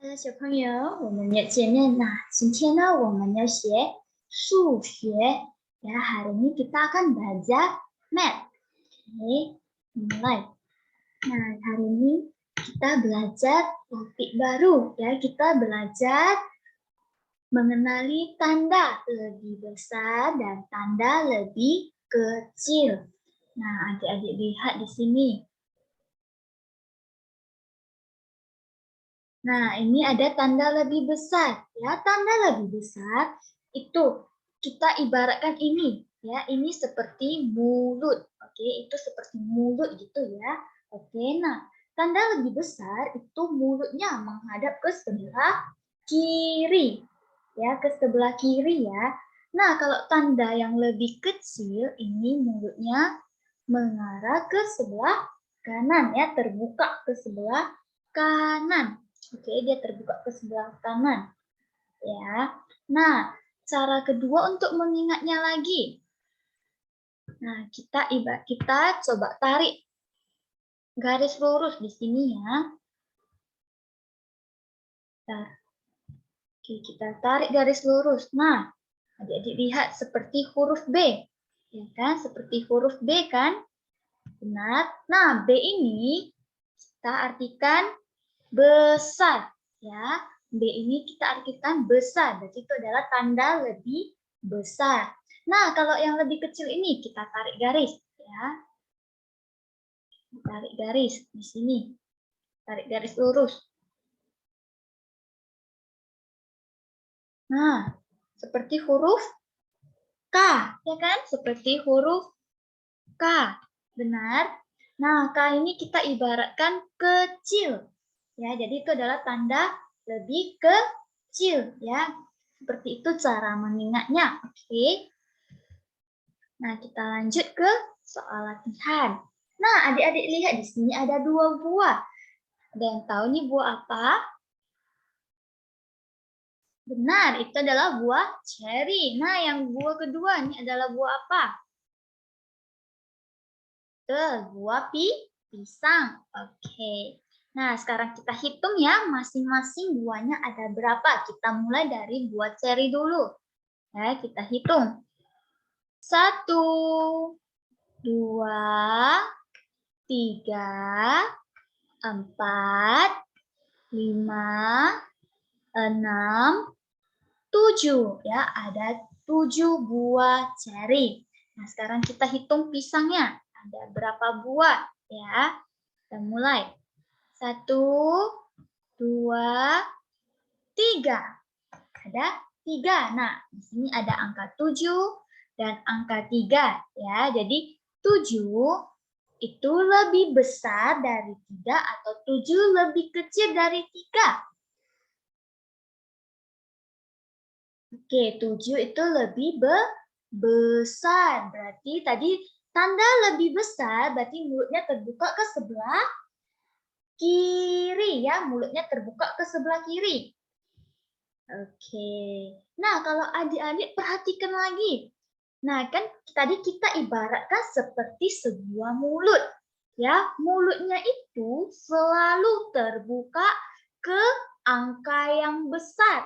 Hello，小朋友，我们又见面啦！今天呢，我们要学数学。Ya, hari ini kita akan belajar math. Oke, mulai. Nah, hari ini kita belajar topik baru. Ya, kita belajar mengenali tanda lebih besar dan tanda lebih kecil. Nah, adik-adik lihat di sini. Nah, ini ada tanda lebih besar. Ya, tanda lebih besar itu kita ibaratkan ini. Ya, ini seperti mulut. Oke, itu seperti mulut gitu ya. Oke, nah, tanda lebih besar itu mulutnya menghadap ke sebelah kiri. Ya, ke sebelah kiri ya. Nah, kalau tanda yang lebih kecil ini mulutnya mengarah ke sebelah kanan ya, terbuka ke sebelah kanan. Oke, dia terbuka ke sebelah kanan. Ya. Nah, cara kedua untuk mengingatnya lagi. Nah, kita coba tarik garis lurus di sini ya. Nah, oke, kita tarik garis lurus. Nah, adik-adik lihat seperti huruf B. Ya kan? Seperti huruf B kan? Benar. Nah, B ini kita artikan besar ya. B ini kita artikan besar, berarti itu adalah tanda lebih besar. Nah, kalau yang lebih kecil ini kita tarik garis ya. Tarik garis di sini. Tarik garis lurus. Nah, seperti huruf K, ya kan? Seperti huruf K. Benar? Nah, K ini kita ibaratkan kecil. Ya, jadi itu adalah tanda lebih kecil ya. Seperti itu cara mengingatnya. Oke. Nah, kita lanjut ke soal latihan. Nah, adik-adik lihat di sini ada 2 buah. Ada yang tahu nih buah apa? Benar, itu adalah buah ceri. Nah, yang buah kedua ini adalah buah apa? Betul, buah pisang. Oke. Nah, sekarang kita hitung ya, masing-masing buahnya ada berapa. Kita mulai dari buah ceri dulu. Ya, kita hitung. 1, 2, 3, 4, 5, 6, 7. Ya, ada 7 buah ceri. Nah, sekarang kita hitung pisangnya. Ada berapa buah? Ya, kita mulai. 1, 2, 3. Ada 3. Nah, di sini ada angka 7 dan angka 3. Ya, jadi 7 itu lebih besar dari 3 atau 7 lebih kecil dari 3? Oke, 7 itu lebih besar. Berarti tadi tanda lebih besar, berarti mulutnya terbuka ke sebelah kiri ya. Mulutnya terbuka ke sebelah kiri. Oke. Nah, kalau adik-adik perhatikan lagi. Nah, kan tadi kita ibaratkan seperti sebuah mulut. Ya, mulutnya itu selalu terbuka ke angka yang besar.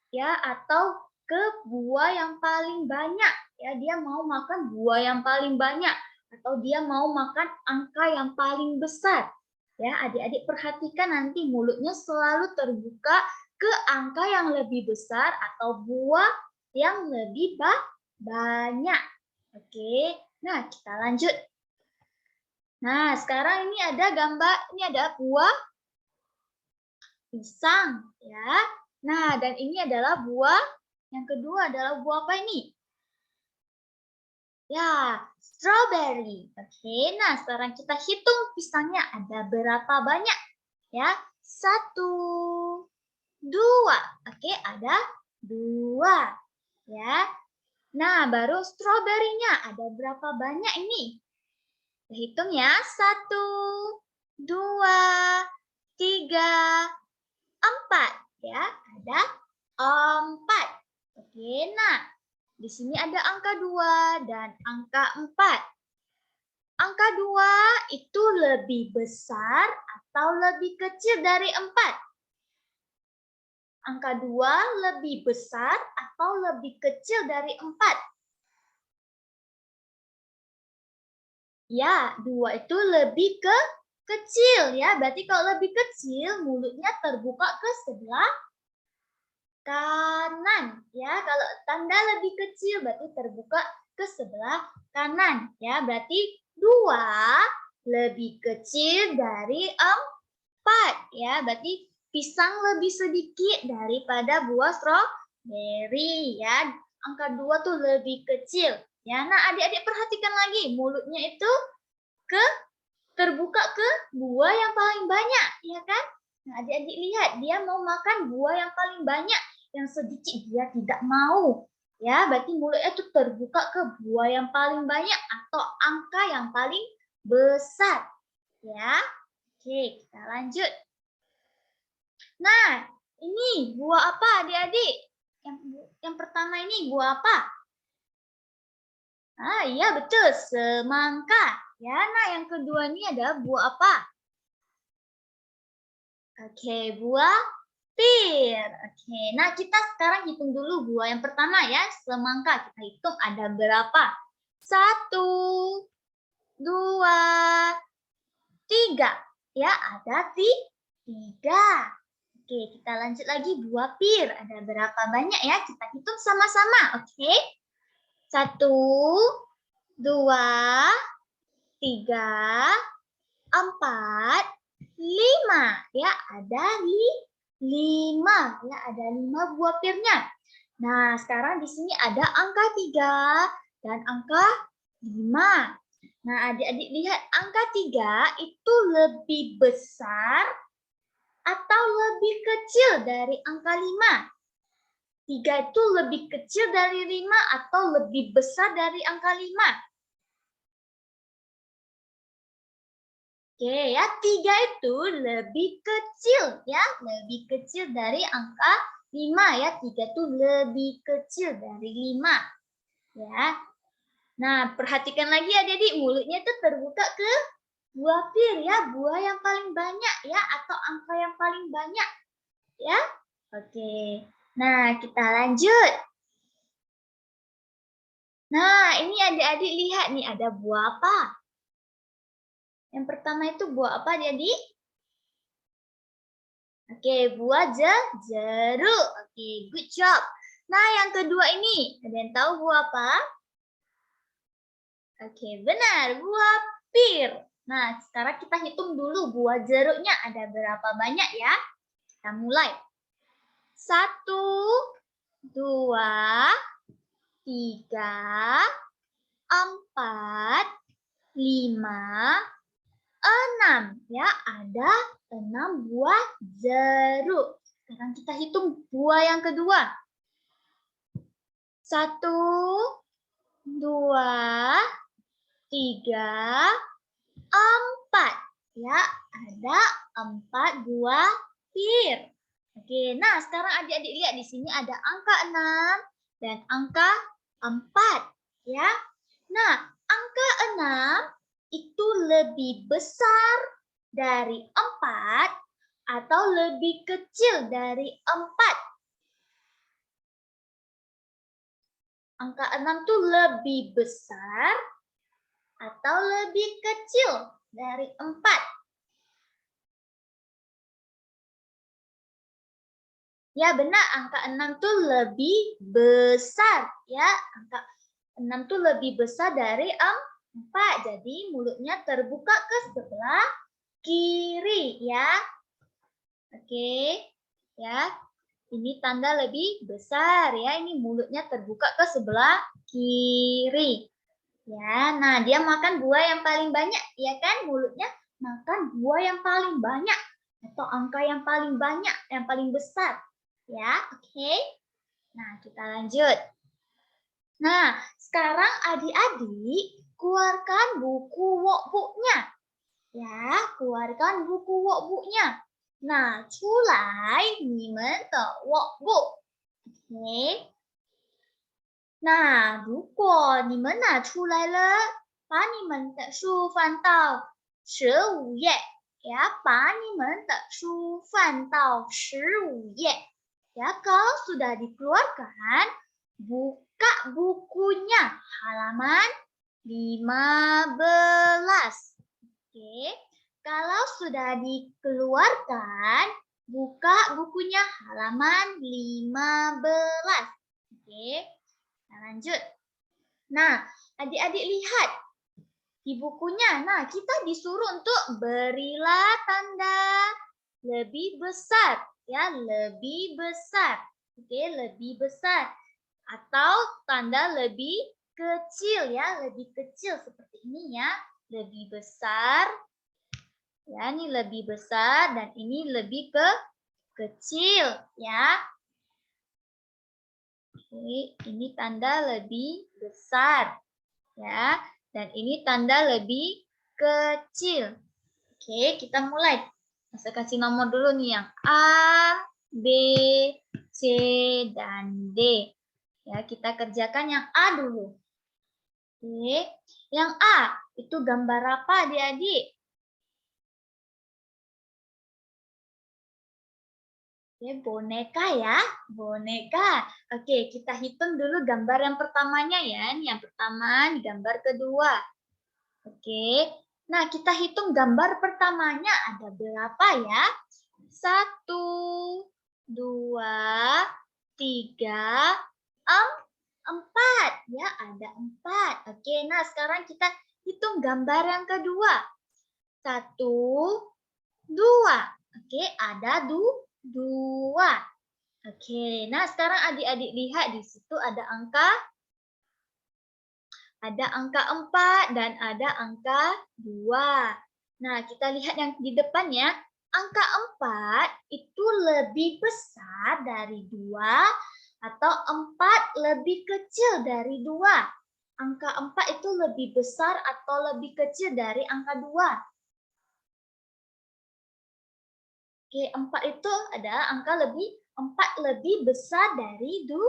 Ya, atau ke buah yang paling banyak. Ya, dia mau makan buah yang paling banyak atau dia mau makan angka yang paling besar. Ya, adik-adik perhatikan nanti mulutnya selalu terbuka ke angka yang lebih besar atau buah yang lebih banyak. Oke. Nah, kita lanjut. Nah, sekarang ini ada gambar, ini ada buah pisang ya. Nah, dan ini adalah buah yang kedua adalah buah apa ini? Ya, strawberry. Oke, nah sekarang kita hitung pisangnya ada berapa banyak? Ya, 1, 2. Oke, ada 2. Ya. Nah, baru stroberinya ada berapa banyak ini? Kita hitung ya, 1, 2, 3, 4. Ya, ada 4. Oke, nah di sini ada angka 2 dan angka 4. Angka 2 itu lebih besar atau lebih kecil dari 4? Angka 2 lebih besar atau lebih kecil dari 4? Ya, 2 itu lebih kecil ya. Berarti kalau lebih kecil, mulutnya terbuka ke sebelah kanan ya. Kalau tanda lebih kecil berarti terbuka ke sebelah kanan ya. Berarti 2 lebih kecil dari 4 ya. Berarti pisang lebih sedikit daripada buah stroberi ya. Angka 2 tuh lebih kecil ya. Nah, adik-adik perhatikan lagi, mulutnya itu terbuka ke buah yang paling banyak, ya kan? Nah, adik-adik lihat, dia mau makan buah yang paling banyak, yang sedikit dia tidak mau. Ya, berarti mulutnya itu terbuka ke buah yang paling banyak atau angka yang paling besar. Ya, oke, kita lanjut. Nah, ini buah apa adik-adik? Yang pertama ini buah apa? Ah, iya betul, semangka. Ya, nah yang kedua ini adalah buah apa? Oke, buah pir. Oke, nah kita sekarang hitung dulu buah yang pertama ya, semangka. Kita hitung ada berapa? 1, 2, 3. Ya, ada 3. Oke, kita lanjut lagi buah pir. Ada berapa banyak ya? Kita hitung sama-sama, oke? 1, 2, 3, 4, 5. Ya, ada 5. Ya, ada 5 buah pirnya. Nah, sekarang di sini ada angka 3 dan angka 5. Nah, adik-adik lihat angka 3 itu lebih besar atau lebih kecil dari angka 5? 3 itu lebih kecil dari 5 atau lebih besar dari angka 5? Oke ya, 3 itu lebih kecil ya, lebih kecil dari angka 5 ya. 3 itu lebih kecil dari 5 ya. Nah, perhatikan lagi adik-adik, mulutnya itu terbuka ke buah pir ya, buah yang paling banyak ya atau angka yang paling banyak ya. Oke. Nah, kita lanjut. Nah, ini adik-adik lihat nih ada buah apa? Yang pertama itu buah apa adik-adik? Oke, buah jeruk. Oke, good job. Nah, yang kedua ini, ada yang tahu buah apa? Oke, benar, buah pir. Nah, sekarang kita hitung dulu buah jeruknya ada berapa banyak ya. Kita mulai. 1, 2, 3, 4, 5, 6. Ya, ada 6 buah jeruk. Sekarang kita hitung buah yang kedua. 1, 2, 3, 4. Ya, ada 4 buah pir. Oke, nah sekarang adik-adik lihat di sini ada angka 6 dan angka 4. Ya, nah angka 6 itu lebih besar dari 4 atau lebih kecil dari 4? Angka 6 itu lebih besar atau lebih kecil dari 4? Ya benar, angka 6 itu lebih besar. Ya, angka 6 itu lebih besar dari 4. Jadi mulutnya terbuka ke sebelah kiri ya. Oke. Ya. Ini tanda lebih besar ya. Ini mulutnya terbuka ke sebelah kiri. Ya, nah dia makan buah yang paling banyak, ya kan? Mulutnya makan buah yang paling banyak atau angka yang paling banyak, yang paling besar. Ya, oke. Nah, kita lanjut. Nah, sekarang adik-adik keluarkan buku workbook-nya. Ya, keluarkan buku workbook-nya. Nah, 出来你们的 workbook. Oke. 那如果你们拿出来了，把你们的书翻到15页，也要把你们的书翻到15页。Ya, kalau sudah dikeluarkan, buka bukunya halaman 15. Oke. Kalau sudah dikeluarkan, buka bukunya halaman 15. Oke. Nah, lanjut. Nah, adik-adik lihat di bukunya. Nah, kita disuruh untuk berilah tanda lebih besar, ya, lebih besar. Oke, lebih besar atau tanda lebih kecil, ya, lebih kecil seperti ini ya. Lebih besar. Ya, ini lebih besar dan ini lebih kecil, ya. Oke, ini tanda lebih besar, ya. Dan ini tanda lebih kecil. Oke, kita mulai. Saya kasih nomor dulu nih yang A, B, C, dan D. Ya, kita kerjakan yang A dulu. Oke, yang A itu gambar apa adik-adik? Oke, boneka ya, boneka. Oke, kita hitung dulu gambar yang pertamanya ya. Ini yang pertama, gambar kedua. Oke, nah kita hitung gambar pertamanya ada berapa ya? 1, 2, 3, 4. Ya, ada 4. Oke, nah sekarang kita hitung gambar yang kedua. 1, 2. Oke, ada 2. Oke, nah sekarang adik-adik lihat di situ ada angka 4 dan ada angka 2. Nah, kita lihat yang di depannya. Angka 4 itu lebih besar dari 2 atau 4 lebih kecil dari 2. Angka 4 itu lebih besar atau lebih kecil dari angka 2. Oke, 4 itu adalah angka 4 lebih besar dari 2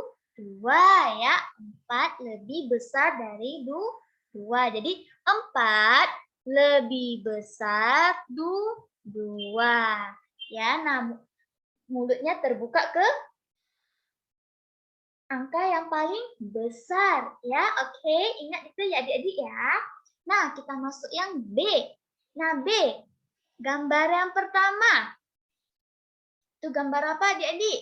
ya. 4 lebih besar dari 2. Jadi 4 lebih besar 2. Ya, nah mulutnya terbuka ke angka yang paling besar ya. Oke, ingat itu ya adik-adik ya. Nah, kita masuk yang B. Nah, B, gambar yang pertama. Itu gambar apa adik-adik?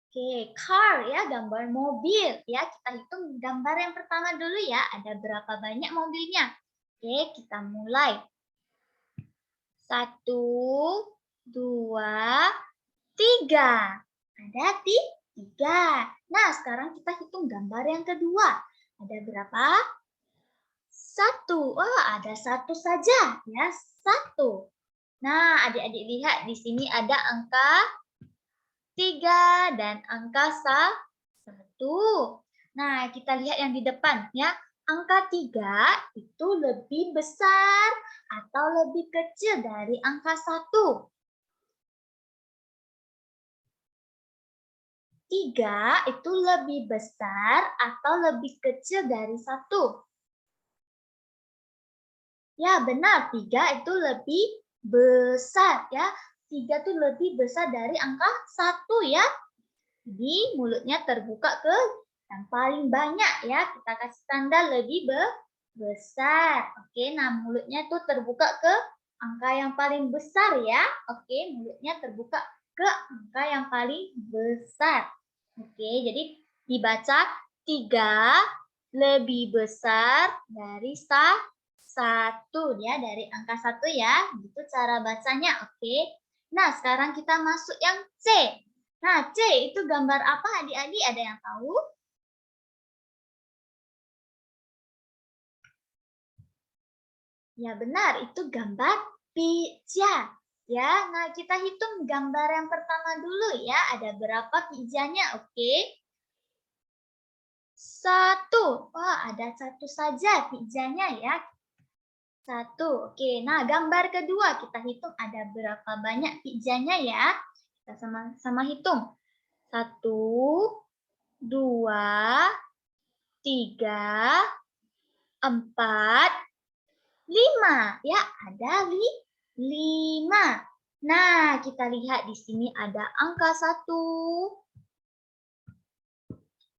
Oke, car ya, gambar mobil ya. Kita hitung gambar yang pertama dulu ya. Ada berapa banyak mobilnya? Oke, kita mulai. 1, 2, 3. Ada 3. Nah, sekarang kita hitung gambar yang kedua. Ada berapa? 1. Wah, ada 1 saja ya. 1. Nah, adik-adik lihat di sini ada angka 3 dan angka 1. Nah, kita lihat yang di depan ya. Angka 3 itu lebih besar atau lebih kecil dari angka 1. 3 itu lebih besar atau lebih kecil dari 1. Ya, benar. 3 itu lebih besar ya. 3 itu lebih besar dari angka 1 ya. Jadi mulutnya terbuka ke yang paling banyak ya. Kita kasih tanda lebih besar. Oke, nah mulutnya tuh terbuka ke angka yang paling besar ya. Oke, mulutnya terbuka ke angka yang paling besar. Oke, jadi dibaca 3 lebih besar dari 1 ya, dari angka 1 ya. Itu cara bacanya. Oke. Nah, sekarang kita masuk yang C. Nah, C itu gambar apa adik-adik? Ada yang tahu? Ya benar, itu gambar pizza. Ya, nah kita hitung gambar yang pertama dulu ya. Ada berapa pizzanya? Oke. 1. Wah, ada 1 saja pizzanya ya. 1. Oke, nah gambar kedua kita hitung ada berapa banyak pizzanya ya. Kita sama-sama hitung. 1, 2, 3, 4, 5. Ya, ada 5. Nah, kita lihat di sini ada angka 1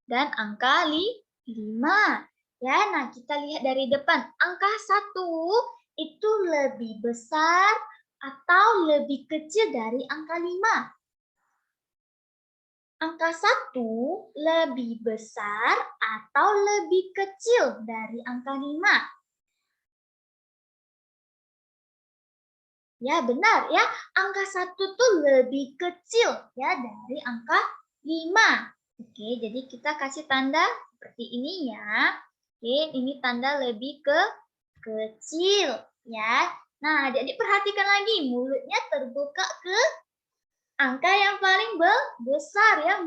dan angka 5. Ya, nah kita lihat dari depan. Angka 1 itu lebih besar atau lebih kecil dari angka 5? Angka 1 lebih besar atau lebih kecil dari angka 5? Ya, benar ya. Angka 1 tuh lebih kecil ya dari angka 5. Oke, jadi kita kasih tanda seperti ini ya. Oke, ini tanda lebih kecil ya. Nah, adik-adik perhatikan lagi, mulutnya terbuka ke angka yang paling besar ya.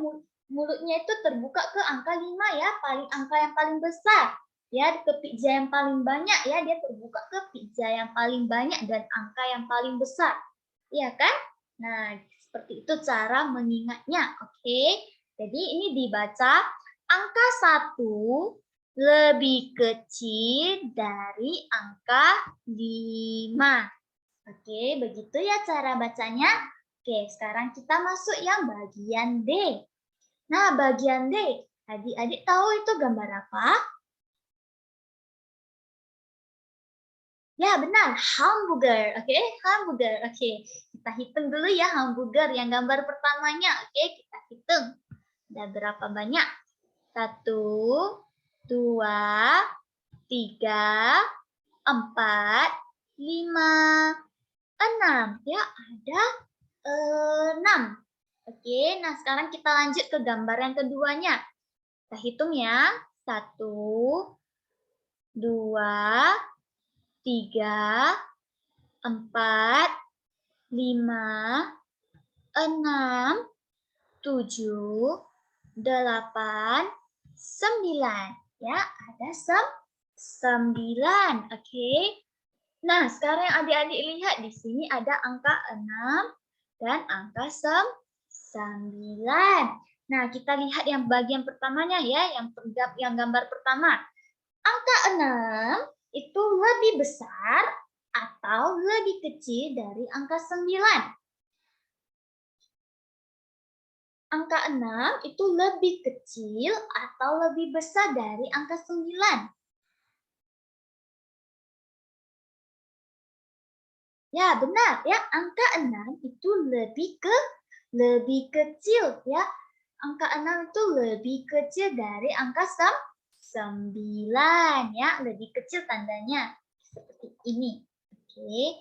Mulutnya itu terbuka ke angka 5 ya, angka yang paling besar. Ya, ke pizza yang paling banyak ya, dia terbuka ke pizza yang paling banyak dan angka yang paling besar. Iya kan? Nah, seperti itu cara mengingatnya. Oke. Jadi ini dibaca angka 1 lebih kecil dari angka 5. Oke, begitu ya cara bacanya. Oke, sekarang kita masuk yang bagian D. Nah, bagian D, adik-adik tahu itu gambar apa? Ya, benar, hamburger. Oke, hamburger. Oke, kita hitung dulu ya hamburger yang gambar pertamanya. Oke, kita hitung. Ada berapa banyak? 1, 2, 3, 4, 5, 6. Ya, ada 6. Oke, nah sekarang kita lanjut ke gambar yang keduanya. Kita hitung ya. 1, 2, 3, 4, 5, 6, 7, 8, 9. Ya, ada 9. Oke. Nah, sekarang yang adik-adik lihat di sini ada angka 6 dan angka 9. Nah, kita lihat yang bagian pertamanya ya, yang gambar pertama. Angka 6 itu lebih besar atau lebih kecil dari angka 9? Angka 6 itu lebih kecil atau lebih besar dari angka 9? Ya, benar ya. Angka 6 itu lebih kecil ya. Angka 6 itu lebih kecil dari angka 9 ya, lebih kecil tandanya seperti ini. Oke.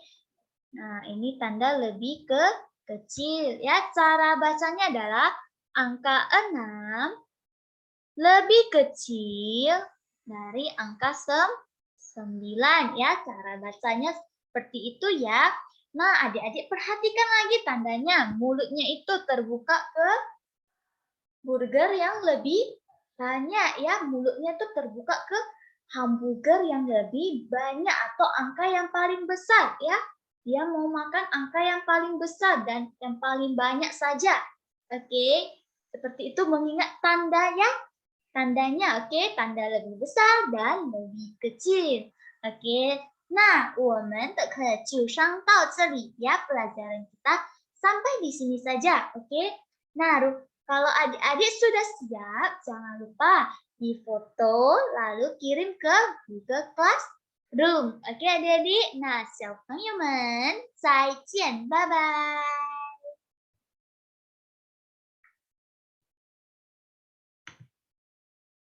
Nah, ini tanda lebih kecil ya. Cara bacanya adalah angka 6 lebih kecil dari angka 9 ya. Cara bacanya seperti itu ya. Nah, adik-adik perhatikan lagi tandanya. Mulutnya itu terbuka ke burger yang lebih banyak ya. Mulutnya itu terbuka ke hamburger yang lebih banyak atau angka yang paling besar ya. Dia mau makan angka yang paling besar dan yang paling banyak saja. Oke, seperti itu mengingat tanda ya. Tandanya, oke, tanda lebih besar dan lebih kecil. Oke, nah, 我们的课就上到这里 ya, pelajaran kita sampai di sini saja, oke? Nah, kalau adik-adik sudah siap, jangan lupa difoto lalu kirim ke Google Classroom. Oke, adik-adik? Nah, 小朋友们，再见，拜拜。